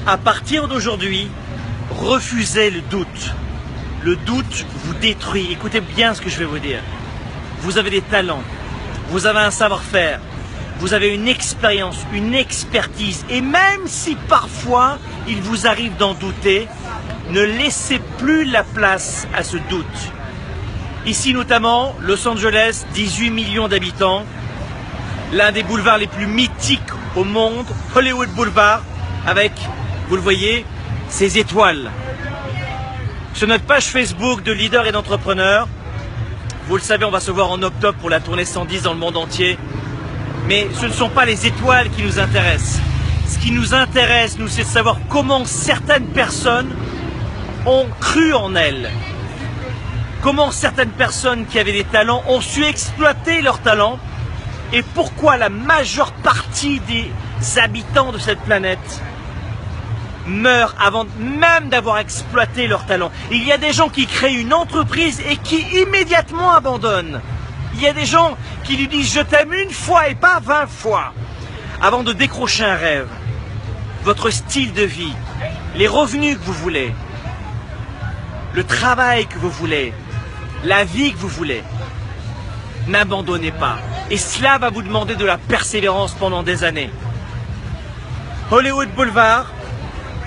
À partir d'aujourd'hui, refusez le doute. Le doute vous détruit. Écoutez bien ce que je vais vous dire. Vous avez des talents, vous avez un savoir-faire, vous avez une expérience, une expertise. Et même si parfois il vous arrive d'en douter, ne laissez plus la place à ce doute. Ici notamment, Los Angeles, 18 millions d'habitants, l'un des boulevards les plus mythiques au monde, Hollywood Boulevard, avec, vous le voyez, ses étoiles. Sur notre page Facebook de leaders et d'entrepreneurs, vous le savez, on va se voir en octobre pour la tournée 110 dans le monde entier. Mais ce ne sont pas les étoiles qui nous intéressent. Ce qui nous intéresse, nous, c'est de savoir comment certaines personnes ont cru en elles. Comment certaines personnes qui avaient des talents ont su exploiter leurs talents. Et pourquoi la majeure partie des habitants de cette planète meurent avant même d'avoir exploité leurs talents. Il y a des gens qui créent une entreprise et qui immédiatement abandonnent. Il y a des gens qui lui disent « je t'aime une fois et pas 20 fois » avant de décrocher un rêve. Votre style de vie, les revenus que vous voulez, le travail que vous voulez, la vie que vous voulez. N'abandonnez pas. Et cela va vous demander de la persévérance pendant des années. Hollywood Boulevard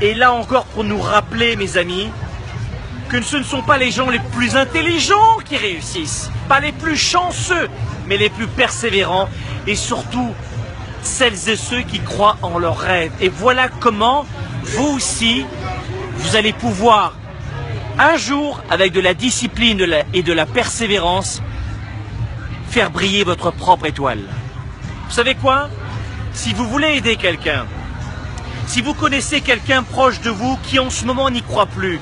est là encore pour nous rappeler, mes amis, que ce ne sont pas les gens les plus intelligents qui réussissent, pas les plus chanceux, mais les plus persévérants et surtout celles et ceux qui croient en leurs rêves. Et voilà comment vous aussi, vous allez pouvoir un jour, avec de la discipline et de la persévérance, faire briller votre propre étoile. Vous savez quoi? Si vous voulez aider quelqu'un, si vous connaissez quelqu'un proche de vous qui en ce moment n'y croit plus,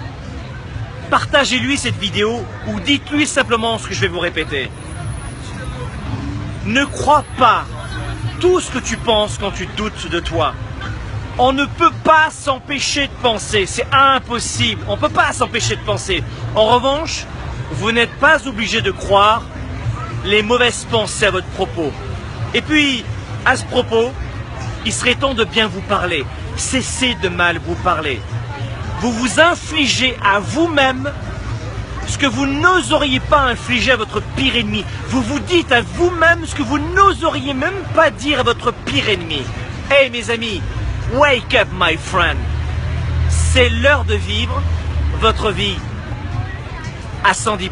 partagez-lui cette vidéo ou dites-lui simplement ce que je vais vous répéter. Ne crois pas tout ce que tu penses quand tu doutes de toi. On ne peut pas s'empêcher de penser, c'est impossible. On ne peut pas s'empêcher de penser. En revanche, vous n'êtes pas obligé de croire les mauvaises pensées à votre propos. Et puis, à ce propos, il serait temps de bien vous parler. Cessez de mal vous parler. Vous vous infligez à vous-même ce que vous n'oseriez pas infliger à votre pire ennemi. Vous vous dites à vous-même ce que vous n'oseriez même pas dire à votre pire ennemi. Hey mes amis, wake up my friend. C'est l'heure de vivre votre vie à 110%.